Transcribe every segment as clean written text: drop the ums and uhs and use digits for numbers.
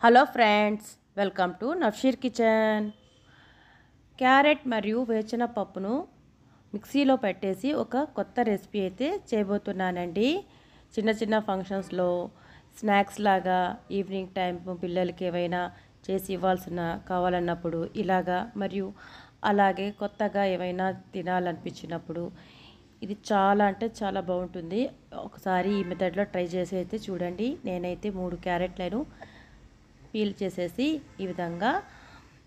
Hello friends, welcome to Nafsheer kitchen. Carrot మరియు వేచిన పప్పును మిక్సీలో పెట్టేసి ఒక కొత్త రెసిపీ అయితే చేయబోతున్నానండి. చిన్న చిన్న ఫంక్షన్స్లో స్నాక్స్ లాగా ఈవినింగ్ టైం పిల్లలకి ఏవైనా చేసి ఇవ్వాల్సిన కావాలన్నప్పుడు ఇలాగా, మరియు అలాగే కొత్తగా ఏవైనా తినాలనిపించినప్పుడు ఇది చాలా అంటే చాలా బాగుంటుంది. ఒకసారి ఈ మెథడ్లో ట్రై చేసి అయితే చూడండి. నేనైతే 3 క్యారెట్లను పీల్ చేసేసి ఈ విధంగా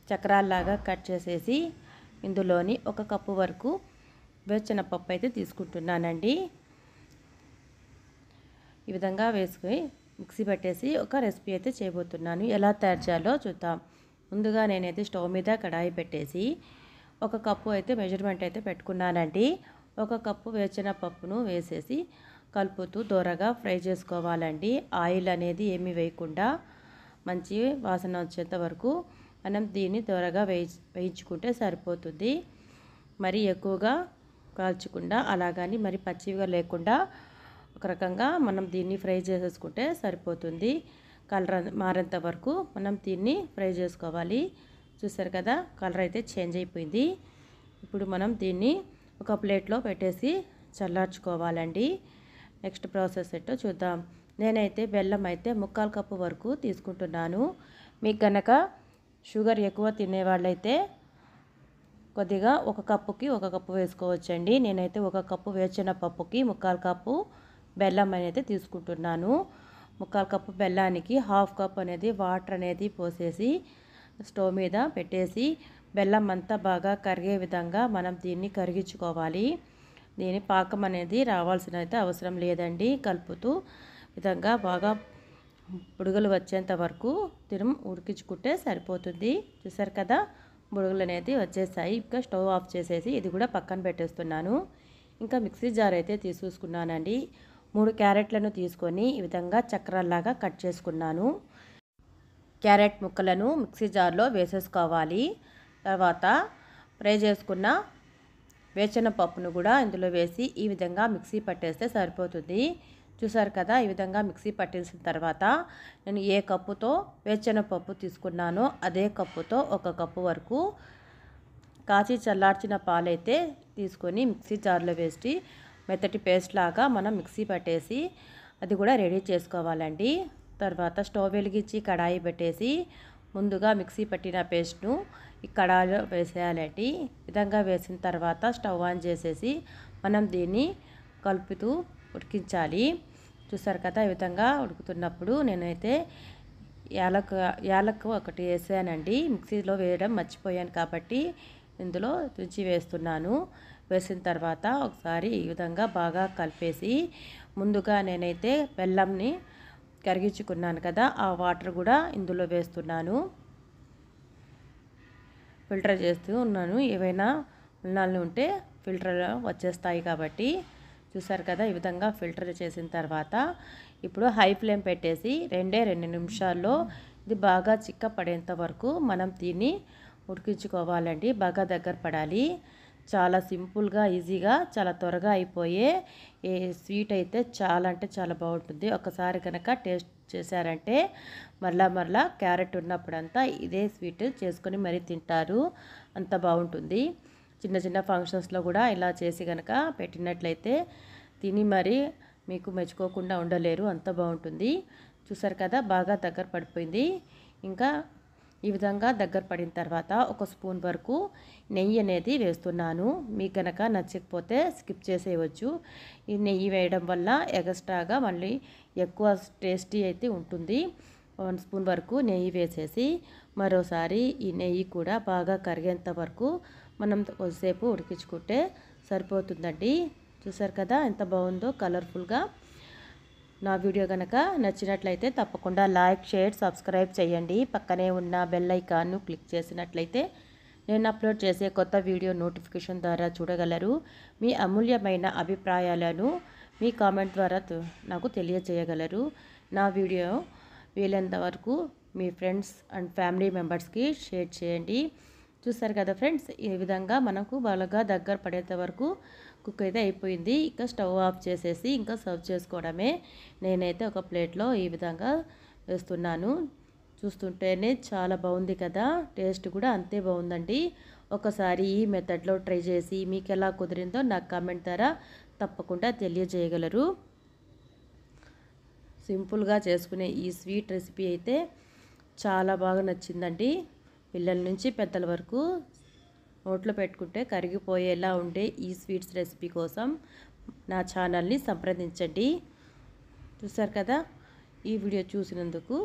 చక్రాల్లాగా కట్ చేసేసి ఇందులోని 1 కప్పు వరకు వేరుశనగపప్పు అయితే తీసుకుంటున్నానండి. ఈ విధంగా వేసుకొని మిక్సీ పెట్టేసి ఒక రెసిపీ అయితే చేయబోతున్నాను. ఎలా తయారు చేయాలో చూద్దాం. ముందుగా నేనైతే స్టవ్ మీద కడాయి పెట్టేసి 1 కప్పు అయితే మెజర్మెంట్ అయితే పెట్టుకున్నానండి. 1 కప్పు వేరుశనగపప్పును వేసేసి కలుపుతూ దోరగా ఫ్రై చేసుకోవాలండి. ఆయిల్ అనేది ఏమీ వేయకుండా మంచి వాసన వచ్చేంత వరకు మనం దీన్ని త్వరగా వేయించుకుంటే సరిపోతుంది. మరి ఎక్కువగా కాల్చకుండా అలాగని మరి పచ్చిగా లేకుండా ఒక రకంగా మనం దీన్ని ఫ్రై చేసేసుకుంటే సరిపోతుంది. కలర్ మారేంత వరకు మనం దీన్ని ఫ్రై చేసుకోవాలి. చూసారు కదా, కలర్ అయితే చేంజ్ అయిపోయింది. ఇప్పుడు మనం దీన్ని ఒక ప్లేట్లో పెట్టేసి చల్లార్చుకోవాలండి. నెక్స్ట్ ప్రాసెస్ ఏంటో చూద్దాం. నేనైతే బెల్లం అయితే 1/4 కప్పు వరకు తీసుకుంటున్నాను. మీకు కనుక షుగర్ ఎక్కువ తినేవాళ్ళైతే కొద్దిగా 1 కప్పుకి 1 కప్పు వేసుకోవచ్చండి. నేనైతే 1 కప్పు వేరుశనగపప్పుకి 1/4 కప్పు బెల్లం అనేది తీసుకుంటున్నాను. 1/4 కప్పు బెల్లానికి 1/2 కప్ అనేది వాటర్ అనేది పోసేసి స్టవ్ మీద పెట్టేసి బెల్లం అంతా బాగా కరిగే విధంగా మనం దీన్ని కరిగించుకోవాలి. దీని పాకం అనేది రావాల్సిన అయితే అవసరం లేదండి. కలుపుతూ విధంగా బాగా బుడగలు వచ్చేంత వరకు ఉడికించుకుంటే సరిపోతుంది. చూసారు కదా, బుడగలు అనేది వచ్చేసాయి. ఇంకా స్టవ్ ఆఫ్ చేసేసి ఇది కూడా పక్కన పెట్టేస్తున్నాను. ఇంకా మిక్సీ జార్ అయితే తీసుకున్నానండి. 3 క్యారెట్లను తీసుకొని ఈ విధంగా చక్రాల్లాగా కట్ చేసుకున్నాను. క్యారెట్ ముక్కలను మిక్సీ జార్లో వేసేసుకోవాలి. తర్వాత ఫ్రై చేసుకున్న వేరుశనగపప్పును కూడా ఇందులో వేసి ఈ విధంగా మిక్సీ పట్టేస్తే సరిపోతుంది. చూసారు కదా, ఈ విధంగా మిక్సీ పట్టేసిన తర్వాత నేను ఏ కప్పుతో వేరుశనగపప్పు తీసుకున్నానో అదే కప్పుతో 1 కప్పు వరకు కాచి చల్లార్చిన పాలైతే తీసుకొని మిక్సీ జార్లో వేసి మెత్తటి పేస్ట్ లాగా మనం మిక్సీ పట్టేసి అది కూడా రెడీ చేసుకోవాలండి. తర్వాత స్టవ్ వెలిగించి కడాయి పెట్టేసి ముందుగా మిక్సీ పట్టిన పేస్ట్ను ఈ కడాయిలో వేసేయాలండి. విధంగా వేసిన తర్వాత స్టవ్ ఆన్ చేసేసి మనం దీన్ని కలుపుతూ ఉడికించాలి. చూసారు కదా, ఈ విధంగా ఉడుకుతున్నప్పుడు నేనైతే యాలకు ఒకటి వేసానండి. మిక్సీలో వేయడం మర్చిపోయాను కాబట్టి ఇందులో తుంచి వేస్తున్నాను. వేసిన తర్వాత ఒకసారి ఈ విధంగా బాగా కలిపేసి ముందుగా నేనైతే బెల్లంని కరిగించుకున్నాను కదా, ఆ వాటర్ కూడా ఇందులో వేస్తున్నాను. ఫిల్టర్ చేస్తూ ఉన్నాను. ఏవైనా మలినాలు ఉంటే ఫిల్టర్ వచ్చేస్తాయి కాబట్టి. చూసారు కదా, ఈ విధంగా ఫిల్టర్ చేసిన తర్వాత ఇప్పుడు హై ఫ్లేమ్ పెట్టేసి 2 నిమిషాల్లో ఇది బాగా చిక్క పడేంత వరకు మనం దీన్ని ఉడికించుకోవాలండి. బాగా దగ్గర పడాలి. చాలా సింపుల్గా, ఈజీగా, చాలా త్వరగా అయిపోయే ఈ స్వీట్ అయితే చాలా అంటే చాలా బాగుంటుంది. ఒకసారి కనుక టేస్ట్ చేశారంటే మరలా క్యారెట్ ఉన్నప్పుడంతా ఇదే స్వీట్ చేసుకొని మరీ తింటారు. అంత బాగుంటుంది. చిన్న చిన్న ఫంక్షన్స్లో కూడా ఇలా చేసి కనుక పెట్టినట్లయితే తిని మరి మీకు మెచ్చుకోకుండా ఉండలేరు. అంత బాగుంటుంది. చూసారు కదా, బాగా దగ్గర పడిపోయింది. ఇంకా ఈ విధంగా దగ్గర పడిన తర్వాత 1 స్పూన్ వరకు నెయ్యి అనేది వేస్తున్నాను. మీకు కనుక నచ్చకపోతే స్కిప్ చేసేయవచ్చు. ఈ నెయ్యి వేయడం వల్ల ఎక్స్ట్రాగా మళ్ళీ ఎక్కువ టేస్టీ అయితే ఉంటుంది. 1 స్పూన్ వరకు నెయ్యి వేసేసి మరోసారి ఈ నెయ్యి కూడా బాగా కరిగేంత వరకు మనం కొద్దిసేపు ఉడికించుకుంటే సరిపోతుందండి. చూసారు కదా, ఎంత బాగుందో కలర్ఫుల్గా. నా వీడియో కనుక నచ్చినట్లయితే తప్పకుండా లైక్, షేర్, సబ్స్క్రైబ్ చేయండి. పక్కనే ఉన్న బెల్ ఐకాన్ను క్లిక్ చేసినట్లయితే నేను అప్లోడ్ చేసే కొత్త వీడియో నోటిఫికేషన్ ద్వారా చూడగలరు. మీ అమూల్యమైన అభిప్రాయాలను మీ కామెంట్ ద్వారా నాకు తెలియజేయగలరు. నా వీడియో వీలైనంత వరకు మీ ఫ్రెండ్స్ అండ్ ఫ్యామిలీ మెంబర్స్కి షేర్ చేయండి. చూసారు కదా ఫ్రెండ్స్, ఈ విధంగా మనకు బాగా దగ్గర పడేంత వరకు కుక్ అయితే అయిపోయింది. ఇంకా స్టవ్ ఆఫ్ చేసేసి ఇంకా సర్వ్ చేసుకోవడమే. నేనైతే ఒక ప్లేట్లో ఈ విధంగా వేస్తున్నాను. చూస్తుంటేనే చాలా బాగుంది కదా, టేస్ట్ కూడా అంతే బాగుందండి. ఒకసారి ఈ మెథడ్లో ట్రై చేసి మీకు ఎలా కుదిరిందో నాకు కామెంట్ ద్వారా తప్పకుండా తెలియజేయగలరు. సింపుల్గా చేసుకునే ఈ స్వీట్ రెసిపీ అయితే చాలా బాగా నచ్చిందండి. పిల్లల నుంచి పెద్దల వరకు నోట్లో పెట్టుకుంటే కరిగిపోయేలా ఉండే ఈ స్వీట్స్ రెసిపీ కోసం నా ఛానల్ని సంప్రదించండి. చూసారు కదా, ఈ వీడియో చూసినందుకు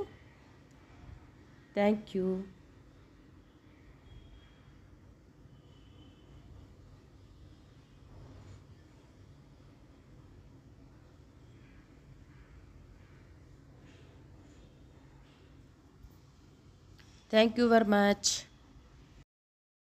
thank you. Thank you very much.